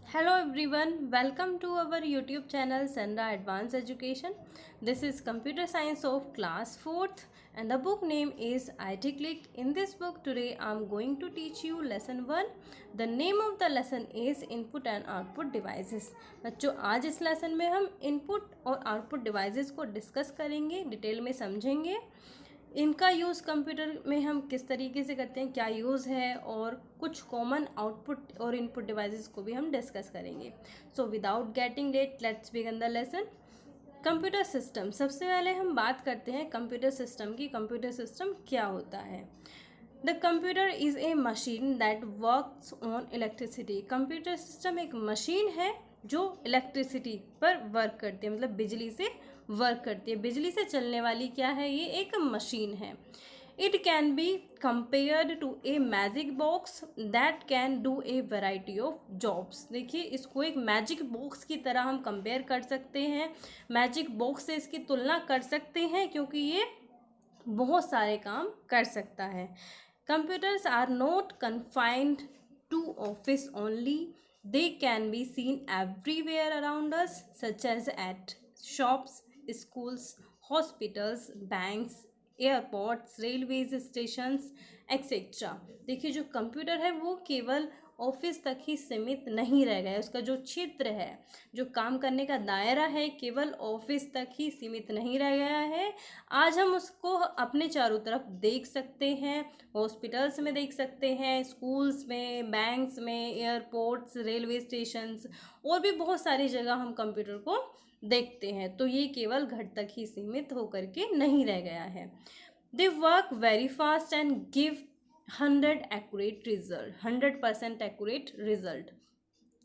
Hello everyone, welcome to our YouTube channel Sandra Advanced Education. This is Computer Science of class 4th and the book name is IT Click. In this book today I am going to teach you lesson 1. The name of the lesson is Input and Output Devices. बच्चों आज इस lesson में हम input और output devices को discuss करेंगे, detail में समझेंगे। इनका यूज़ कंप्यूटर में हम किस तरीके से करते हैं, क्या यूज़ है, और कुछ कॉमन आउटपुट और इनपुट डिवाइसेस को भी हम डिस्कस करेंगे। So without getting let let's begin the lesson. Computer system, सबसे पहले हम बात करते हैं कंप्यूटर सिस्टम की। कंप्यूटर सिस्टम क्या होता है? The computer is a machine that works on electricity. Computer system एक मशीन है जो इलेक्ट्रिसिटी पर वर्क करती है, मतलब बिजली से वर्क करती है। बिजली से चलने वाली क्या है? ये एक मशीन है। It can be compared to a magic box that can do a variety of jobs. देखिए, इसको एक मैजिक बॉक्स की तरह हम कंपेयर कर सकते हैं, मैजिक बॉक्स से इसकी तुलना कर सकते हैं, क्योंकि ये बहुत सारे काम कर सकता है। Computers are not confined to office only, they can be seen everywhere around us, such as at shops, schools, hospitals, banks, airports, railways stations etcetera. देखिए, जो कंप्यूटर है वो केवल ऑफिस तक ही सीमित नहीं रह गया है। उसका जो क्षेत्र है, जो काम करने का दायरा है, केवल ऑफिस तक ही सीमित नहीं रह गया है। आज हम उसको अपने चारों तरफ देख सकते हैं, हॉस्पिटल्स में देख सकते हैं, स्कूल्स में, बैंक्स में, एयरपोर्ट्स, रेलवे स्टेशंस और भी बहुत सारी जगह हम कंप्यूटर को देखते हैं। तो ये केवल घर तक ही सीमित होकर के नहीं रह गया है। They work very fast and give 100% accurate result.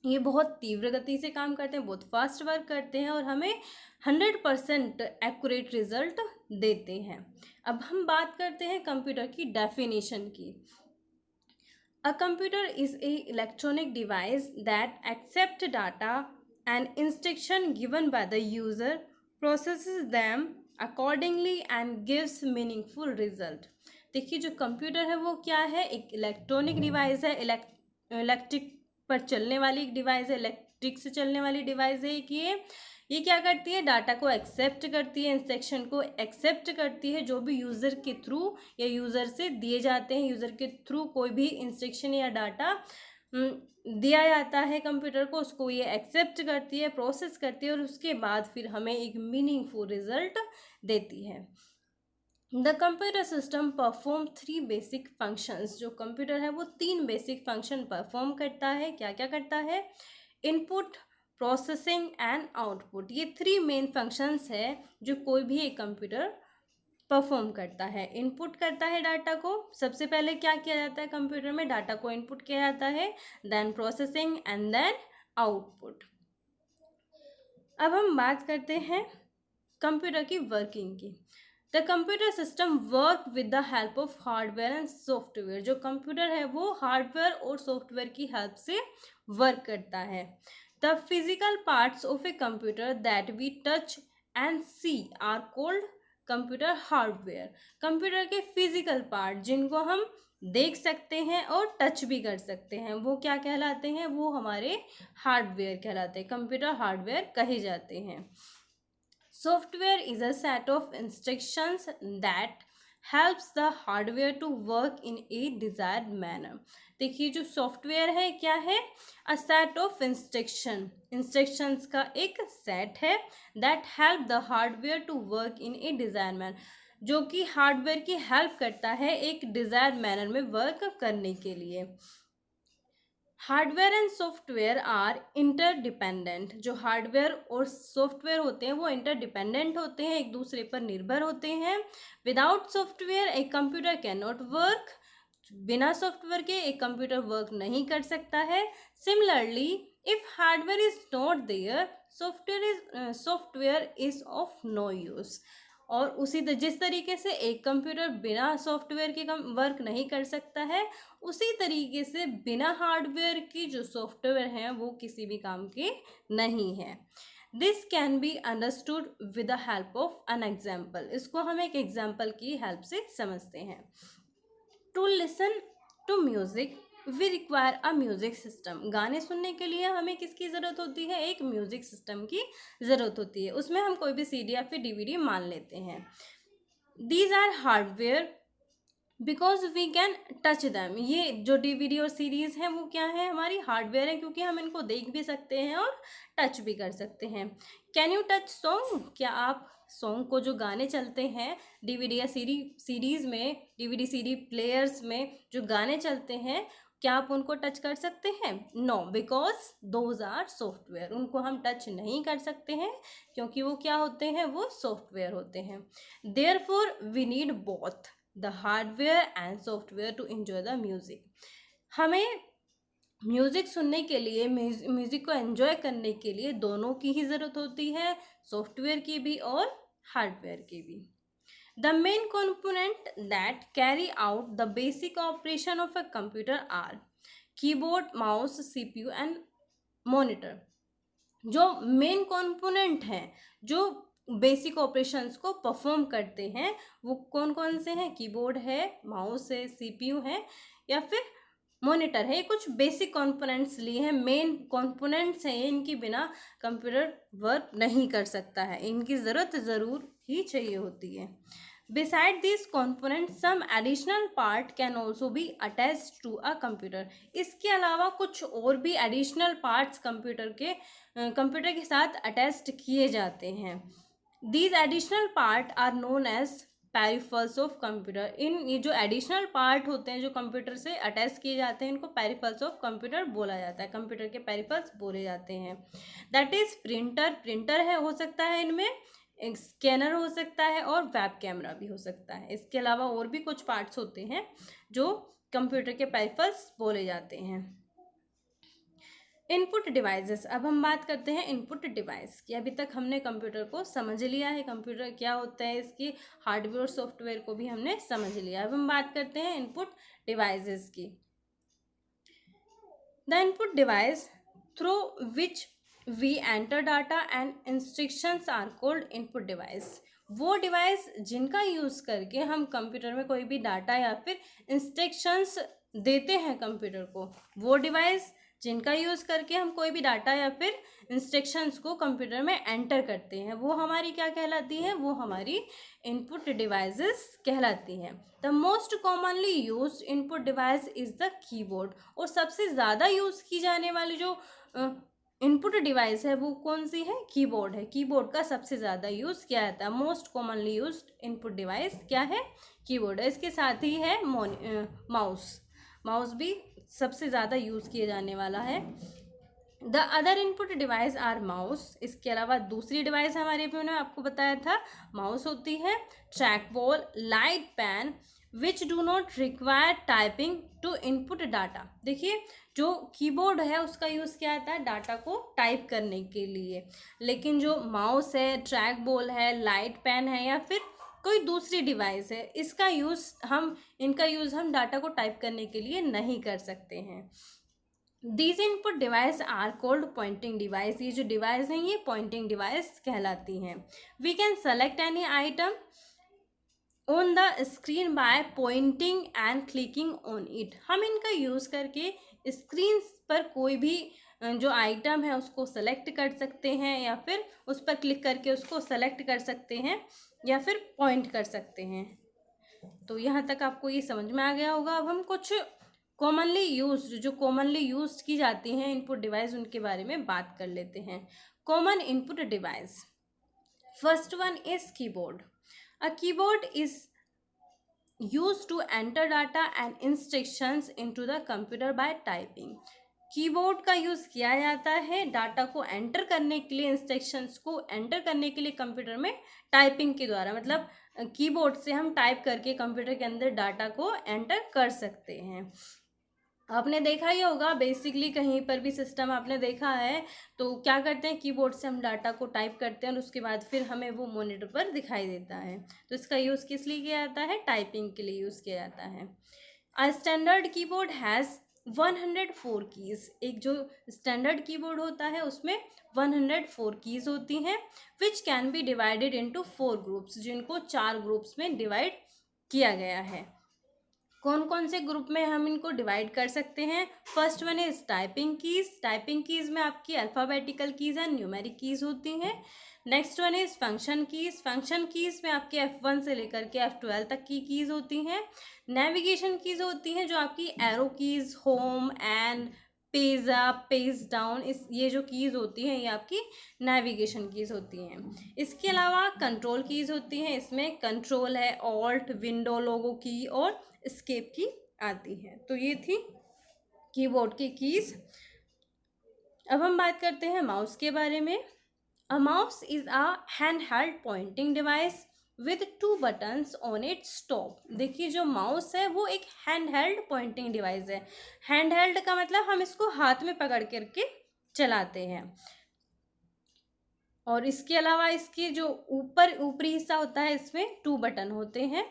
ये बहुत तीव्र गति से काम करते हैं, बहुत फास्ट वर्क करते हैं और हमें 100% एक्यूरेट रिजल्ट देते हैं। अब हम बात करते हैं कंप्यूटर की डेफिनेशन की। A computer is an electronic device that accept data and instruction given by the user, processes them accordingly and gives meaningful result. देखिए, जो कंप्यूटर है वो क्या है? एक इलेक्ट्रॉनिक डिवाइस है, इलेक्ट्रिक पर चलने वाली एक डिवाइस है, इलेक्ट्रिक से चलने वाली डिवाइस है कि ये क्या करती है? डाटा को एक्सेप्ट करती है, इंस्ट्रक्शन को एक्सेप्ट करती है, जो भी यूज़र के थ्रू या यूज़र से दिए जाते हैं। यूज़र के थ्रू कोई भी इंस्ट्रक्शन या डाटा दिया जाता है कंप्यूटर को, उसको ये एक्सेप्ट करती है, प्रोसेस करती है और उसके बाद फिर हमें एक मीनिंगफुल रिजल्ट देती है। The computer system perform 3 basic functions. जो कंप्यूटर है वो 3 बेसिक फंक्शन परफॉर्म करता है। क्या क्या करता है? Input, processing and output. ये 3 मेन फंक्शंस है जो कोई भी एक कंप्यूटर परफॉर्म करता है। इनपुट करता है डाटा को, सबसे पहले क्या किया जाता है कंप्यूटर में? डाटा को इनपुट किया जाता है, then processing and then output. अब हम बात करते हैं कंप्यूटर की वर्किंग की। The computer system work with the help of hardware and software. जो कंप्यूटर है वो हार्डवेयर और सॉफ्टवेयर की हेल्प से वर्क करता है। The physical parts of a computer that we touch and see are called computer hardware. Computer के physical part जिनको हम देख सकते हैं और टच भी कर सकते हैं, वो क्या कहलाते हैं? वो हमारे हार्डवेयर कहलाते हैं, कंप्यूटर हार्डवेयर कहे जाते हैं। Software is a set of instructions that helps the hardware to work in a desired manner. देखिए, जो सॉफ्टवेयर है क्या है? अ सेट ऑफ इंस्ट्रक्शंस का एक सेट है that help the hardware to work in a desire manner, जो कि हार्डवेयर की हेल्प करता है एक डिजायर मैनर में वर्क करने के लिए। Hardware and software are interdependent. जो हार्डवेयर और सॉफ्टवेयर होते हैं वो इंटरडिपेंडेंट होते हैं, एक दूसरे पर निर्भर होते हैं। Without software a computer can not work. बिना सॉफ्टवेयर के एक कंप्यूटर वर्क नहीं कर सकता है। Similarly, if hardware is not there, software is of no use. और जिस तरीके से एक कंप्यूटर बिना सॉफ्टवेयर के वर्क नहीं कर सकता है, उसी तरीके से बिना हार्डवेयर की जो सॉफ्टवेयर हैं वो किसी भी काम के नहीं है। This can be understood with the help of an example. इसको हम एक एग्जाम्पल की हेल्प से समझते हैं। To listen to music we require a music system. गाने सुनने के लिए हमें किसकी ज़रूरत होती है? एक म्यूजिक सिस्टम की ज़रूरत होती है। उसमें हम कोई भी सीडी या फिर डीवीडी मान लेते हैं। These are hardware because we can touch them. ये जो डीवीडी और सीरीज़ हैं वो क्या है? हमारी हार्डवेयर है, क्योंकि हम इनको देख भी सकते हैं और टच भी कर सकते हैं। Can you touch song? क्या आप सॉन्ग को, जो गाने चलते हैं डीवीडी या सीरीज़ में, डीवीडी सीडी प्लेयर्स में जो गाने चलते हैं, क्या आप उनको टच कर सकते हैं? No, because those are software. उनको हम टच नहीं कर सकते हैं क्योंकि वो क्या होते हैं? वो सॉफ्टवेयर होते हैं। Therefore we need both the hardware and software to enjoy the music. हमें म्यूज़िक सुनने के लिए, म्यूज़िक को एंजॉय करने के लिए दोनों की ही ज़रूरत होती है, सॉफ्टवेयर की भी और हार्डवेयर की भी। The main component that carry out the basic operation of a computer are keyboard, mouse, CPU and monitor। जो मेन कंपोनेंट हैं, जो बेसिक ऑपरेशंस को परफॉर्म करते हैं, वो कौन कौन से हैं? कीबोर्ड है, माउस है, सीपीयू है या फिर मॉनिटर है। ये कुछ बेसिक कंपोनेंट्स लिए हैं, मेन कंपोनेंट्स हैं, इनके बिना कंप्यूटर वर्क नहीं कर सकता है, इनकी ज़रूरत ज़रूर ही चाहिए होती है। Beside these components, some additional part can also be attached to a computer। इसके अलावा कुछ और भी एडिशनल पार्ट्स कंप्यूटर के साथ अटैच्ड किए जाते हैं। These additional part are known as peripherals of computer. ये जो एडिशनल पार्ट होते हैं जो कंप्यूटर से अटैच किए जाते हैं, इनको पेरिफल्स ऑफ कंप्यूटर बोला जाता है, कंप्यूटर के पेरिफल्स बोले जाते हैं। दैट इज प्रिंटर है, हो सकता है इनमें एक स्कैनर हो सकता है और वेब कैमरा भी हो सकता है। इसके अलावा और भी कुछ पार्ट्स होते हैं जो कंप्यूटर के पेरिफल्स बोले जाते हैं। Input devices. अब हम बात करते हैं इनपुट डिवाइस की। अभी तक हमने कंप्यूटर को समझ लिया है, कंप्यूटर क्या होता है, इसकी हार्डवेयर और सॉफ्टवेयर को भी हमने समझ लिया। अब हम बात करते हैं इनपुट डिवाइसेस की। The input device through which we enter data and instructions are called input device. वो डिवाइस जिनका यूज़ करके हम कंप्यूटर में कोई भी डाटा या फिर इंस्ट्रक्शंस देते हैं कंप्यूटर को, वो डिवाइस जिनका यूज़ करके हम कोई भी डाटा या फिर इंस्ट्रक्शंस को कंप्यूटर में एंटर करते हैं, वो हमारी क्या कहलाती है? वो हमारी इनपुट डिवाइसेस कहलाती हैं। The most commonly used input device is the keyboard. और सबसे ज़्यादा यूज़ की जाने वाली जो इनपुट डिवाइस है वो कौन सी है? कीबोर्ड है। कीबोर्ड का सबसे ज़्यादा यूज़ किया जाता है। Most commonly used input device क्या है? कीबोर्ड है। इसके साथ ही है माउस भी सबसे ज़्यादा यूज़ किए जाने वाला है। The other input device are mouse. इसके अलावा दूसरी डिवाइस हमारे पे मैंने आपको बताया था माउस होती है, track ball, light pen which do not require typing to input data. देखिए जो कीबोर्ड है उसका यूज़ किया जाता है डाटा को टाइप करने के लिए, लेकिन जो माउस है, ट्रैक बॉल है, लाइट पेन है या फिर कोई दूसरी डिवाइस है, इनका यूज़ हम डाटा को टाइप करने के लिए नहीं कर सकते हैं। These input device are called pointing device. ये जो डिवाइस हैं ये पॉइंटिंग डिवाइस कहलाती हैं। We can select any item on the screen by pointing and clicking on it. हम इनका यूज़ करके स्क्रीन पर कोई भी जो आइटम है उसको सेलेक्ट कर सकते हैं या फिर उस पर क्लिक करके उसको सेलेक्ट कर सकते हैं या फिर पॉइंट कर सकते हैं। तो यहाँ तक आपको ये समझ में आ गया होगा। अब हम कुछ कॉमनली यूज्ड की जाती हैं इनपुट डिवाइस, उनके बारे में बात कर लेते हैं। Common input device, first one is keyboard. A keyboard is used to enter data and instructions into the computer by typing। Keyboard का यूज़ किया जाता है डाटा को एंटर करने के लिए, इंस्ट्रक्शंस को एंटर करने के लिए कंप्यूटर में टाइपिंग के द्वारा। मतलब कीबोर्ड से हम टाइप करके कंप्यूटर के अंदर डाटा को एंटर कर सकते हैं। आपने देखा ही होगा बेसिकली, कहीं पर भी सिस्टम आपने देखा है तो क्या करते हैं, कीबोर्ड से हम डाटा को टाइप करते हैं और उसके बाद फिर हमें वो मॉनिटर पर दिखाई देता है। तो इसका यूज़ किस लिए किया जाता है? टाइपिंग के लिए यूज़ किया जाता है। A standard keyboard has 104 keys. एक जो स्टैंडर्ड कीबोर्ड होता है उसमें 104 कीज़ होती हैं, which can be divided into 4 groups, जिनको 4 ग्रुप्स में डिवाइड किया गया है। कौन कौन से ग्रुप में हम इनको डिवाइड कर सकते हैं? First one is typing keys. Typing keys में आपकी alphabetical keys and numeric keys होती हैं। Next one is function keys. Function keys में आपके F1 से लेकर के F12 तक की कीज होती हैं। नेविगेशन कीज होती हैं जो आपकी arrow keys, home and page up, page down, इस ये जो कीज़ होती हैं ये आपकी नेविगेशन कीज़ होती हैं। इसके अलावा कंट्रोल कीज़ होती हैं। इसमें कंट्रोल है, ऑल्ट, विंडो लोगो की और एस्केप की आती है। तो ये थी कीबोर्ड की कीज़। अब हम बात करते हैं माउस के बारे में। A mouse is a hand held pointing device with 2 buttons on its top. देखिए जो माउस है वो एक हैंड हेल्ड पॉइंटिंग डिवाइस है। हैंड हेल्ड का मतलब हम इसको हाथ में पकड़ करके चलाते हैं। और इसके अलावा इसके जो ऊपरी हिस्सा होता है इसमें 2 बटन होते हैं।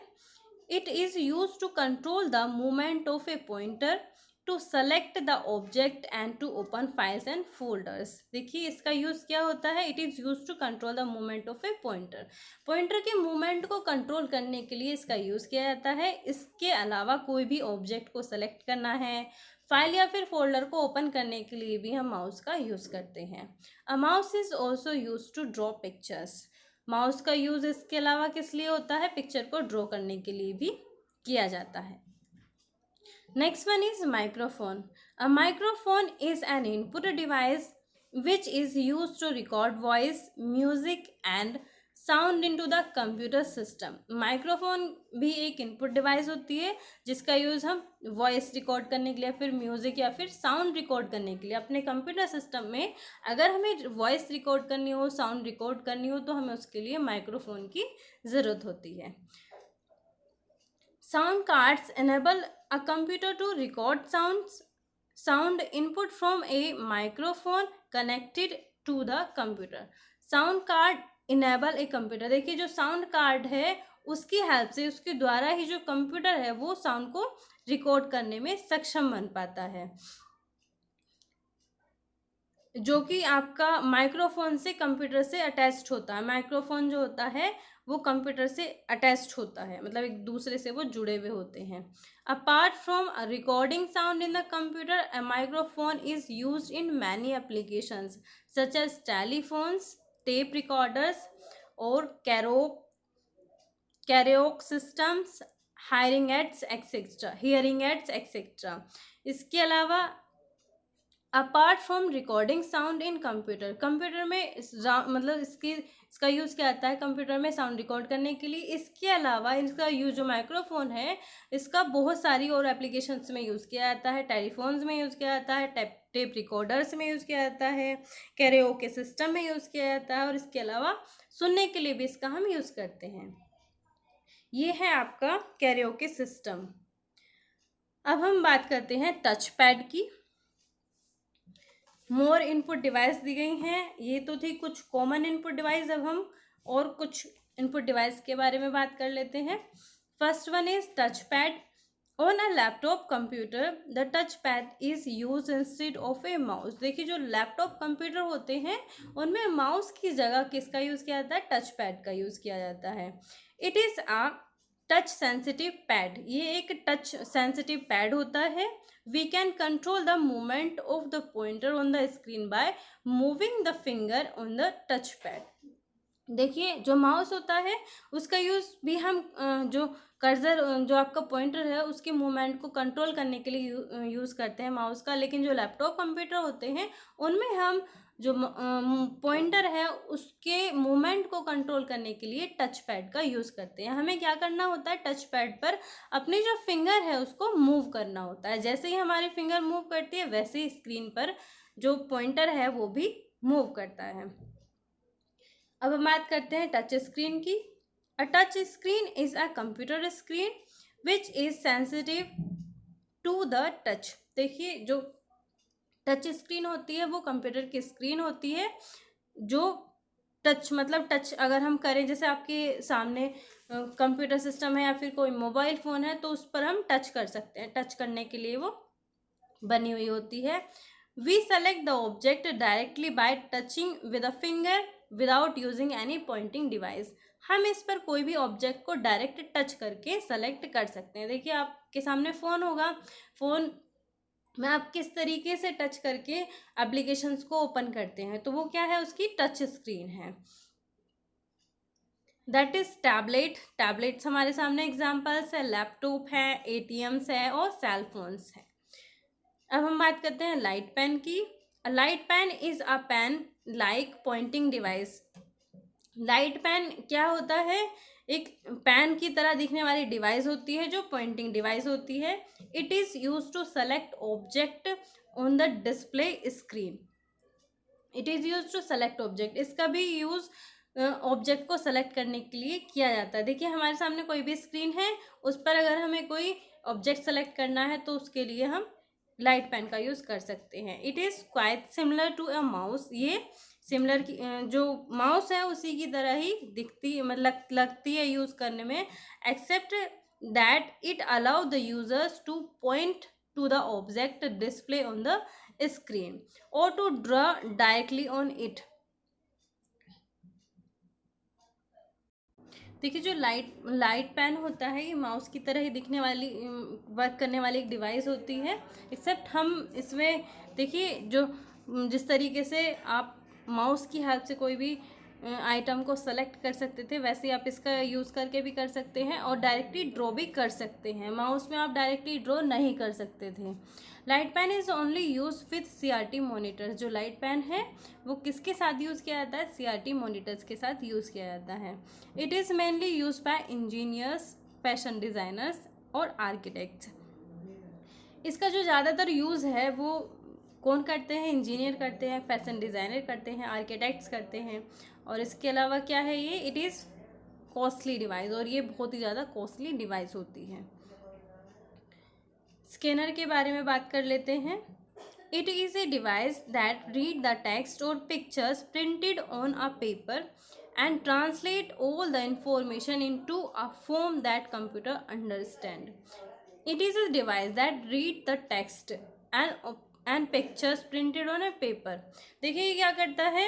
It is use to control the movement of a pointer, to select the object and to open files and folders. देखिए इसका यूज़ क्या होता है? It is use to control the movement of a pointer. Pointer के movement को control करने के लिए इसका यूज़ किया जाता है। इसके अलावा कोई भी ऑब्जेक्ट को सेलेक्ट करना है, फाइल या फिर फोल्डर को ओपन करने के लिए भी हम माउस का यूज़ करते हैं। A mouse is also use to draw pictures. Mouse का यूज़ इसके अलावा किस लिए होता है? पिक्चर को ड्रॉ करने के लिए भी किया जाता है। Next one is microphone. A microphone is an input device which is use to record voice, music and sound into the computer system. Microphone भी एक इनपुट डिवाइस होती है जिसका यूज़ हम वॉइस रिकॉर्ड करने के लिए, फिर म्यूज़िक या फिर साउंड रिकॉर्ड करने के लिए अपने कंप्यूटर सिस्टम में अगर हमें वॉइस रिकॉर्ड करनी हो, साउंड रिकॉर्ड करनी हो तो हमें उसके लिए माइक्रोफोन की ज़रूरत होती है। Sound cards enable a computer to record sound input from a microphone connected to the computer. Sound card enable a computer। देखिए जो साउंड कार्ड है उसकी हेल्प से, उसके द्वारा ही जो कंप्यूटर है वो साउंड को रिकॉर्ड करने में सक्षम बन पाता है, जो कि आपका माइक्रोफोन से कंप्यूटर से अटैच्ड होता है। माइक्रोफोन जो होता है वो कंप्यूटर से अटैच्ड होता है, मतलब एक दूसरे से वो जुड़े हुए होते हैं। Apart from recording sound in the computer, a microphone is used in many applications such as telephones, tape recorders और karaoke systems, hearing aids etcetera. इसके अलावा apart from recording sound in computer, computer में मतलब इसका use क्या आता है computer में साउंड रिकॉर्ड करने के लिए। इसके अलावा इसका यूज़ जो माइक्रोफोन है इसका बहुत सारी और एप्लीकेशंस में यूज़ किया जाता है। टेलीफोन्स में यूज़ किया जाता है, टेप रिकॉर्डर्स में यूज़ किया जाता है, कैरियोके सिस्टम में यूज़ किया जाता है और इसके अलावा सुनने के लिए भी इसका हम यूज़ करते हैं। ये है आपका कैरियोके सिस्टम। अब हम बात करते हैं टच पैड की। मोर इनपुट डिवाइस दी गई हैं। ये तो थी कुछ कॉमन इनपुट डिवाइस। अब हम और कुछ इनपुट डिवाइस के बारे में बात कर लेते हैं। First one is touch pad. On a laptop computer the touch pad is use instead of A mouse. देखिए जो लैपटॉप कंप्यूटर होते हैं उनमें माउस की जगह किसका यूज़ किया जाता है? टच पैड का यूज़ किया जाता है। It is a touch sensitive pad. ये एक टच सेंसिटिव पैड होता है। We can control the movement of the pointer on the screen by moving the finger on the touchpad। देखिए जो माउस होता है उसका यूज़ भी हम जो कर्सर जो आपका पॉइंटर है उसके मूवमेंट को कंट्रोल करने के लिए यूज़ करते हैं माउस का। लेकिन जो लैपटॉप कंप्यूटर होते हैं उनमें हम जो पॉइंटर है उसके मूवमेंट को कंट्रोल करने के लिए टच पैड का यूज़ करते हैं। हमें क्या करना होता है? टच पैड पर अपनी जो फिंगर है उसको मूव करना होता है। जैसे ही हमारी फिंगर मूव करती है वैसे ही स्क्रीन पर जो पॉइंटर है वो भी मूव करता है। अब हम बात करते हैं टच स्क्रीन की। A touch screen is a computer screen which is sensitive to the touch. देखिए जो टच स्क्रीन होती है वो कंप्यूटर की स्क्रीन होती है जो टच मतलब टच अगर हम करें, जैसे आपके सामने कंप्यूटर सिस्टम है या फिर कोई मोबाइल फ़ोन है तो उस पर हम टच कर सकते हैं। टच करने के लिए वो बनी हुई होती है। We select the object directly by touching with a finger without using any pointing device. हम इस पर कोई भी ऑब्जेक्ट को डायरेक्ट टच करके सेलेक्ट कर सकते हैं। देखिए आपके सामने फ़ोन होगा, फ़ोन में आप किस तरीके से टच करके एप्लीकेशंस को ओपन करते हैं, तो वो क्या है, उसकी टच स्क्रीन है। That is tablet. टैबलेट्स हमारे सामने एग्जाम्पल्स है, लैपटॉप है, एटीएम्स है और सेल फोन्स है। अब हम बात करते हैं लाइट पेन की। Light pen is a pen like pointing device. Light pen क्या होता है, एक पेन की तरह दिखने वाली डिवाइस होती है जो पॉइंटिंग डिवाइस होती है। It is use to select object on the display screen. It is use to select object, इसका भी यूज़ ऑब्जेक्ट को सेलेक्ट करने के लिए किया जाता है। देखिए हमारे सामने कोई भी स्क्रीन है, उस पर अगर हमें कोई ऑब्जेक्ट सेलेक्ट करना है तो उसके लिए हम लाइट पेन का यूज़ कर सकते हैं। It is quite similar to a mouse. ये सिमिलर की जो माउस है उसी की तरह ही दिखती, मतलब लगती है यूज़ करने में, except that it allow the users to point to the object display on the screen और to draw directly on it. देखिए जो लाइट पेन होता है ये माउस की तरह ही दिखने वाली, वर्क करने वाली एक डिवाइस होती है, एक्सेप्ट हम इसमें देखिए जो जिस तरीके से आप माउस की हेल्प से कोई भी आइटम को सेलेक्ट कर सकते थे, वैसे ही आप इसका यूज़ करके भी कर सकते हैं और डायरेक्टली ड्रॉ भी कर सकते हैं। माउस में आप डायरेक्टली ड्रॉ नहीं कर सकते थे। Light pen is only use with CRT monitors. जो लाइट पेन है वो किसके साथ यूज़ किया जाता है, CRT मॉनिटर्स के साथ यूज़ किया जाता है। It is mainly use by engineers, fashion designers और आर्किटेक्ट्स। इसका जो ज़्यादातर यूज़ है वो कौन करते हैं, इंजीनियर करते हैं, फैशन डिज़ाइनर करते हैं, आर्किटेक्ट्स करते हैं। और इसके अलावा क्या है ये, इट इज़ कॉस्टली डिवाइस, और ये बहुत ही ज़्यादा कॉस्टली डिवाइस होती है। स्कैनर के बारे में बात कर लेते हैं। It is a device that read the text और pictures printed on a paper and translate all the information into a form that computer understand. It is a device that read the text and pictures printed on a paper. देखिए ये क्या करता है,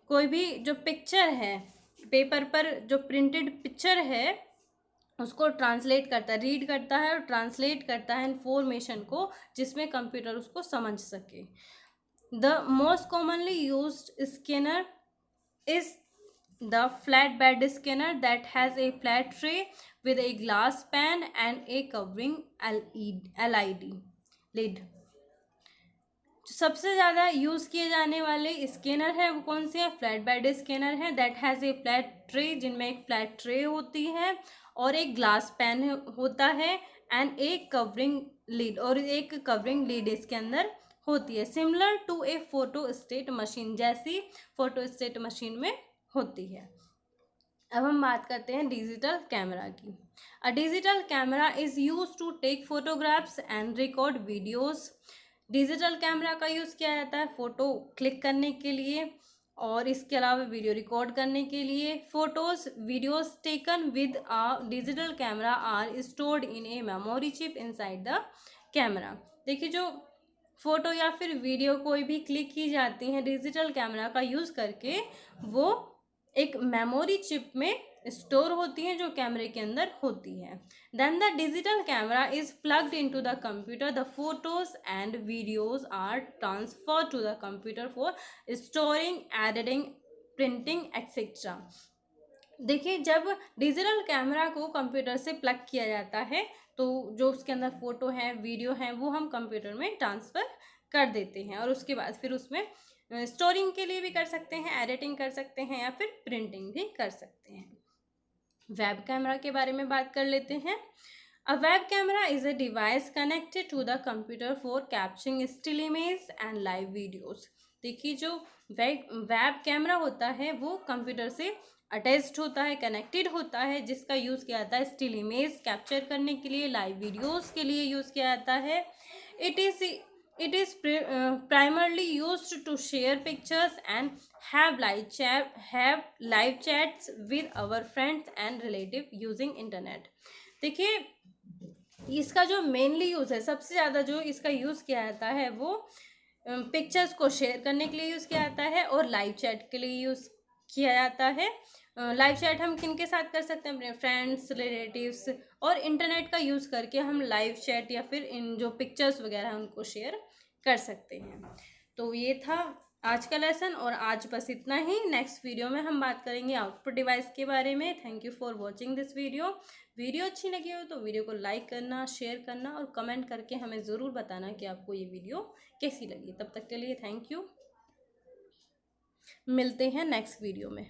कोई भी जो picture है, paper पर जो प्रिंटेड पिक्चर है उसको ट्रांसलेट करता है, रीड करता है और ट्रांसलेट करता है इंफॉर्मेशन को, जिसमें कंप्यूटर उसको समझ सके। The most commonly used scanner is the flatbed scanner that has a flat tray with a glass pan and a covering LED lid. सबसे ज़्यादा यूज़ किए जाने वाले स्कैनर है वो कौन से हैं, फ्लैट बेड स्कैनर है, that has a flat tray, जिनमें एक फ्लैट ट्रे होती है और एक ग्लास पैन होता है एंड एक कवरिंग लीड, और एक कवरिंग लीड इसके अंदर होती है। Similar to a photostat machine, जैसी फोटो स्टेट मशीन में होती है। अब हम बात करते हैं डिजिटल कैमरा की। A digital camera is use to take photographs and record videos. Digital camera का यूज़ किया जाता है फ़ोटो क्लिक करने के लिए और इसके अलावा वीडियो रिकॉर्ड करने के लिए। Photos videos taken with a digital camera are stored in a memory chip inside the camera. देखिए जो फ़ोटो या फिर वीडियो कोई भी क्लिक की जाती है डिजिटल कैमरा का यूज़ करके, वो एक मेमोरी चिप में स्टोर होती है जो कैमरे के अंदर होती है। Then the digital camera is plugged into the computer, the photos and videos are transfer to the computer for storing, editing, printing etcetera. देखिए जब डिजिटल कैमरा को कंप्यूटर से प्लग किया जाता है तो जो उसके अंदर फ़ोटो है, वीडियो हैं, वो हम कंप्यूटर में ट्रांसफ़र कर देते हैं और उसके बाद फिर उसमें स्टोरिंग के लिए भी कर सकते हैं, एडिटिंग कर सकते हैं या फिर प्रिंटिंग भी कर सकते हैं। वेब कैमरा के बारे में बात कर लेते हैं। A web camera is a device connected to the computer for capturing still image and live videos. देखिए जो वेब कैमरा होता है वो कंप्यूटर से अटैच्ड होता है, कनेक्टेड होता है, जिसका यूज़ किया जाता है स्टिल इमेज कैप्चर करने के लिए, लाइव वीडियोस के लिए यूज़ किया जाता है। It is primarily used to share pictures and have live chats with our friends and relative using internet. देखिए इसका जो मेनली यूज़ है, सबसे ज़्यादा जो इसका यूज़ किया जाता है वो पिक्चर्स को शेयर करने के लिए यूज़ किया जाता है और लाइव चैट के लिए यूज़ किया जाता है। लाइव चैट हम किन के साथ कर सकते हैं? अपने फ्रेंड्स, रिलेटिव्स, और इंटरनेट का यूज़ करके हम लाइव चैट या फिर इन जो पिक्चर्स वगैरह हैं उनको शेयर कर सकते हैं। तो ये था आज का लेसन, और आज बस इतना ही। नेक्स्ट वीडियो में हम बात करेंगे आउटपुट डिवाइस के बारे में। Thank you for watching this video. Video अच्छी लगी हो तो वीडियो को लाइक करना, शेयर करना और कमेंट करके हमें ज़रूर बताना कि आपको ये वीडियो कैसी लगी। तब तक के लिए थैंक यू। मिलते हैं नेक्स्ट वीडियो में।